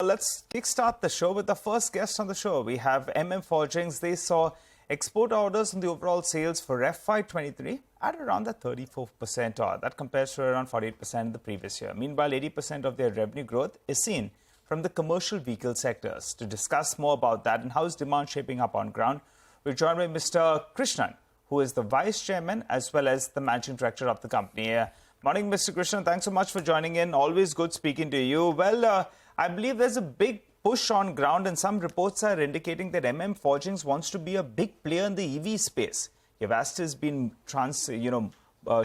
Let's kickstart the show with the first guest on the show. We have MM Forgings. They saw export orders in the overall sales for FY23 at around the 34% odd. That compares to around 48% the previous year. Meanwhile, 80% of their revenue growth is seen from the commercial vehicle sectors. To discuss more about that and how is demand shaping up on ground, we're joined by Mr. Krishnan, who is the Vice Chairman as well as the Managing Director of the company. Morning, Mr. Krishnan. Thanks so much for joining in. Always good speaking to you. Well, I believe there's a big push on ground and some reports are indicating that MM Forgings wants to be a big player in the EV space. Yavast has been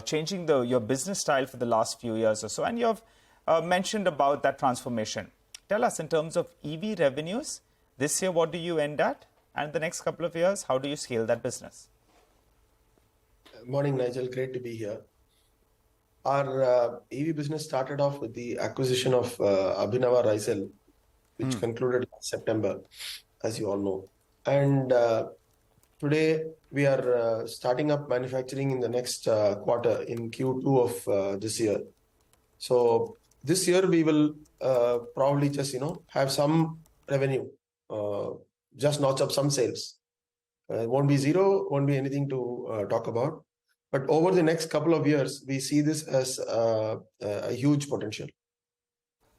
changing your business style for the last few years or so, and you've mentioned about that transformation. Tell us, in terms of EV revenues, this year what do you end at? And the next couple of years, how do you scale that business? Morning, Nigel. Great to be here. Our EV business started off with the acquisition of Abhinava Rizal, which concluded last September, as you all know. And today we are starting up manufacturing in the next quarter, in Q2 of this year. So this year we will probably just, have some revenue, just notch up some sales. It won't be zero, won't be anything to talk about. But over the next couple of years, we see this as a huge potential.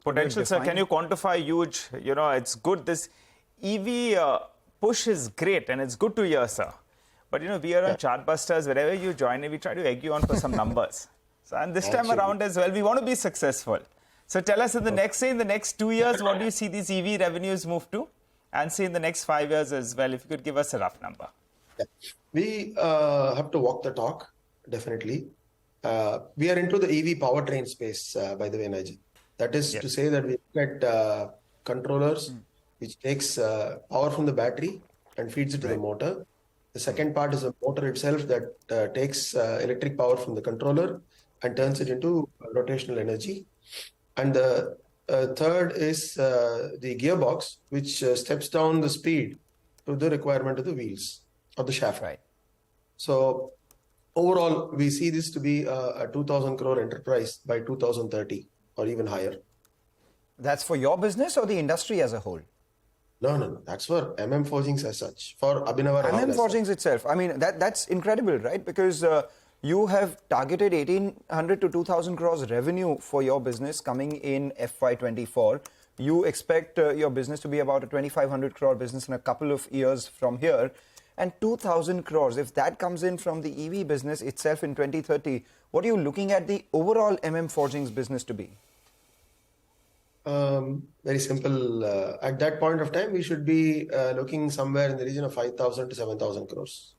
Potential, sir. Can you quantify huge? It's good. This EV push is great and it's good to hear, sir. But, we are on Chartbusters. Wherever you join, we try to egg you on for some numbers. So, and this time around as well, we want to be successful. So tell us in the next 2 years, what do you see these EV revenues move to? And say in the next 5 years as well, if you could give us a rough number. Yeah. We have to walk the talk. Definitely. We are into the EV powertrain space, by the way, Nigel. That is to say that we look at controllers, which takes power from the battery and feeds it to the motor. The second part is the motor itself that takes electric power from the controller and turns it into rotational energy. And the third is the gearbox, which steps down the speed to the requirement of the wheels or the shaft. Right. So overall, we see this to be a 2,000 crore enterprise by 2030 or even higher. That's for your business or the industry as a whole? No. That's for MM Forgings as such, for Abhinava Rizal. MM Forgings itself. I mean, that's incredible, right? Because you have targeted 1,800 to 2,000 crores revenue for your business coming in FY24. You expect your business to be about a 2,500 crore business in a couple of years from here. And 2,000 crores, if that comes in from the EV business itself in 2030, what are you looking at the overall MM Forgings business to be? Very simple. At that point of time, we should be looking somewhere in the region of 5,000 to 7,000 crores.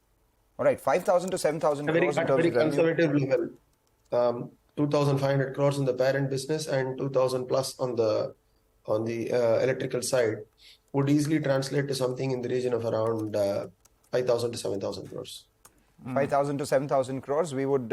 All right, 5,000 to 7,000 crores in terms very of revenue. conservative level. 2,500 crores in the parent business and 2,000 plus on the electrical side would easily translate to something in the region of around 5,000 to 7,000 crores. 5,000 to 7,000 crores. We would,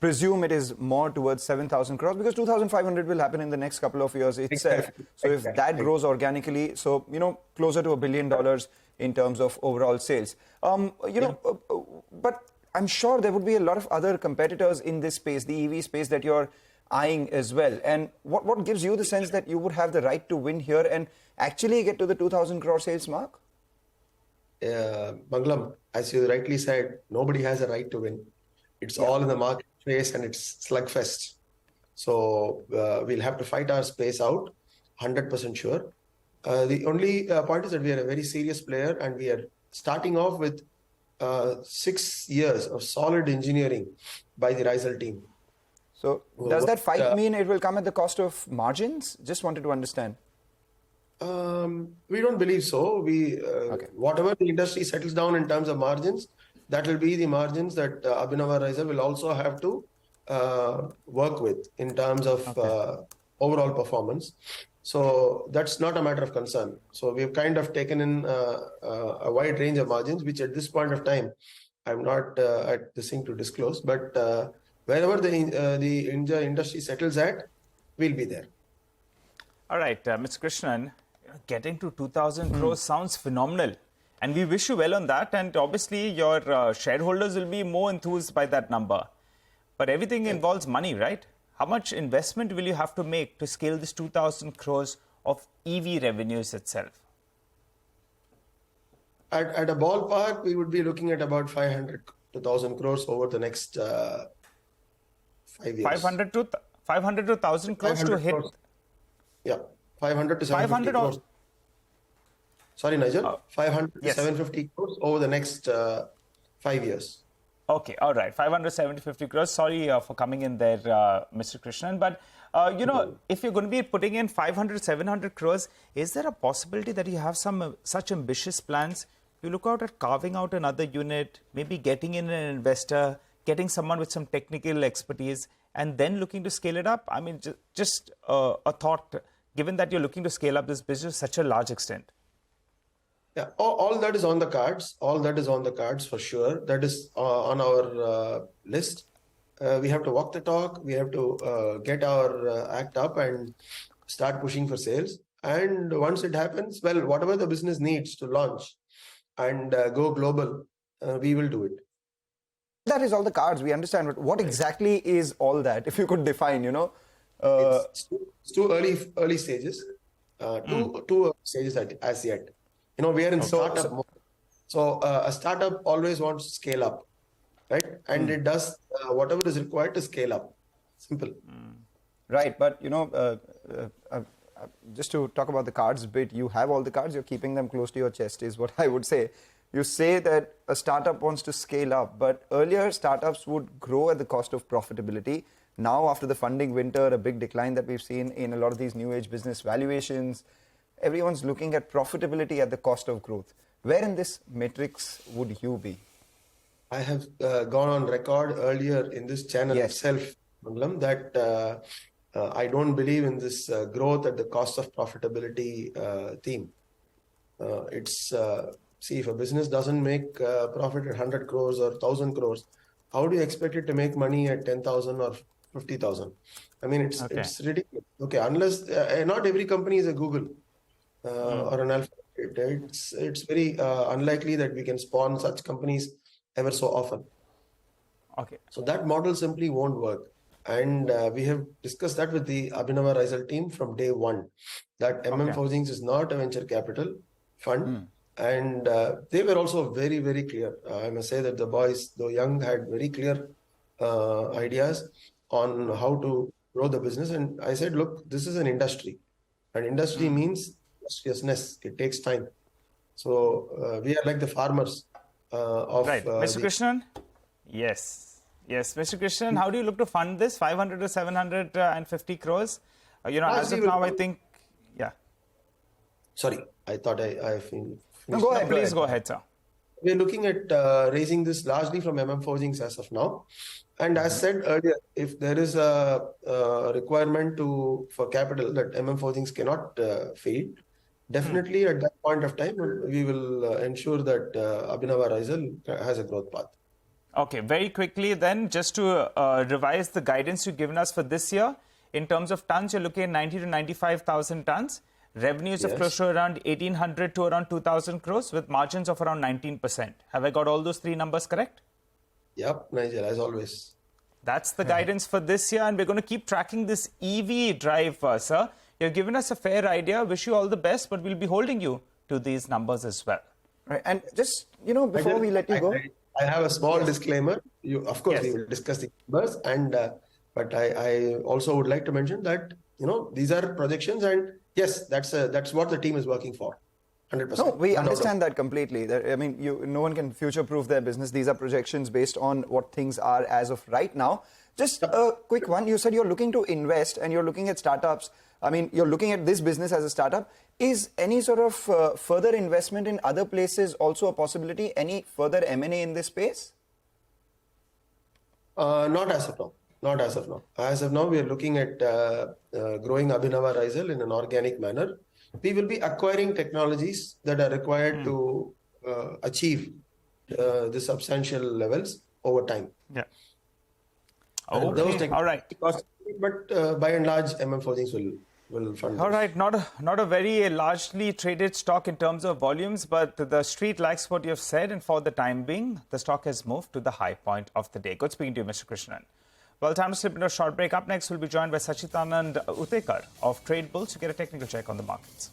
presume it is more towards 7,000 crores because 2,500 will happen in the next couple of years itself. Exactly. So if that grows organically, so, closer to $1 billion in terms of overall sales. But I'm sure there would be a lot of other competitors in this space, the EV space that you're eyeing as well. And what gives you the sense that you would have the right to win here and actually get to the 2,000 crore sales mark? Mangalam, as you rightly said, nobody has a right to win. It's all in the market space and it's slugfest. So we'll have to fight our space out, 100% sure. The only point is that we are a very serious player and we are starting off with 6 years of solid engineering by the Rizal team. So does that fight mean it will come at the cost of margins? Just wanted to understand. We don't believe so. Whatever the industry settles down in terms of margins, that will be the margins that Abhinava Rizal will also have to work with in terms of overall performance. So that's not a matter of concern. So we've kind of taken in a wide range of margins, which at this point of time, I'm not at this thing to disclose, but wherever the industry settles at, we'll be there. All right, Mr. Krishnan, getting to 2,000 crores sounds phenomenal. And we wish you well on that. And obviously, your shareholders will be more enthused by that number. But everything involves money, right? How much investment will you have to make to scale this 2,000 crores of EV revenues itself? At a ballpark, we would be looking at about 500 to 1,000 crores over the next 5 years. 500 to 1,000 crores to 500 hit. crores. Yeah, 500 to 750 crores. Sorry, Nigel. 500 to Yes. 750 crores over the next 5 years. Okay, all right. 550 crores. Sorry for coming in there, Mr. Krishnan. But, if you're going to be putting in 500, 700 crores, is there a possibility that you have some such ambitious plans? You look out at carving out another unit, maybe getting in an investor, getting someone with some technical expertise, and then looking to scale it up? I mean, just a thought, given that you're looking to scale up this business to such a large extent. Yeah, all that is on the cards. All that is on the cards for sure. That is on our list. We have to walk the talk. We have to get our act up and start pushing for sales. And once it happens, well, whatever the business needs to launch and go global, we will do it. That is all the cards, we understand. But what exactly is all that? If you could define, It's too early stages. Two early stages as yet. We are in startup mode. So a startup always wants to scale up, right? And it does whatever is required to scale up. Simple. Right, but just to talk about the cards a bit, you have all the cards, you're keeping them close to your chest is what I would say. You say that a startup wants to scale up, but earlier startups would grow at the cost of profitability. Now, after the funding winter, a big decline that we've seen in a lot of these new age business valuations, everyone's looking at profitability at the cost of growth. Where in this matrix would you be? I have gone on record earlier in this channel itself, Mangalam, that I don't believe in this growth at the cost of profitability theme. See, if a business doesn't make profit at 100 crores or 1,000 crores, how do you expect it to make money at 10,000 or 50,000? I mean, it's ridiculous. Okay, unless not every company is a Google or an Alphabet. It's very unlikely that we can spawn such companies ever so often. Okay. So that model simply won't work. And we have discussed that with the Abhinava Risal team from day one, that MM Forgings is not a venture capital fund. And they were also very, very clear. I must say that the boys, though young, had very clear ideas on how to grow the business. And I said, look, this is an industry. And industry means industriousness. It takes time. So we are like the farmers of... Right. Mr. Krishnan? Yes. Yes, Mr. Krishnan, how do you look to fund this? 500 to 750 crores? As of now, I think, Sorry, I thought I finished. No, go ahead. Please go ahead, sir. We're looking at raising this largely from MM Forgings as of now. And as said earlier, if there is a requirement for capital that MM Forgings cannot feed, definitely at that point of time, we will ensure that Abhinava Risal has a growth path. Okay, very quickly then, just to revise the guidance you've given us for this year, in terms of tons, you're looking at 90 to 95,000 tons. Revenues of close to around 1,800 to around 2,000 crores with margins of around 19%. Have I got all those three numbers correct? Yep, Nigel, as always. That's the guidance for this year, and we're going to keep tracking this EV drive, sir. You've given us a fair idea. Wish you all the best, but we'll be holding you to these numbers as well. Right, and just, before we let you go... I have a small disclaimer. Of course, we will discuss the numbers, but I also would like to mention that, these are projections, and yes, that's what the team is working for. 100%. No, we understand that completely. I mean, no one can future-proof their business. These are projections based on what things are as of right now. Just a quick one. You said you're looking to invest and you're looking at startups. I mean, you're looking at this business as a startup. Is any sort of further investment in other places also a possibility? Any further M&A in this space? Not as of now. Not as of now. As of now, we are looking at growing Abhinava Risal in an organic manner. We will be acquiring technologies that are required to achieve the substantial levels over time. Yeah. And those all right. But by and large, MM Forgings will fund. All right. Not a very largely traded stock in terms of volumes, but the street likes what you've said, and for the time being, the stock has moved to the high point of the day. Good speaking to you, Mr. Krishnan. Well, time to slip into a short break. Up next, we'll be joined by Sachitanand Utekar of Trade Bulls to get a technical check on the markets.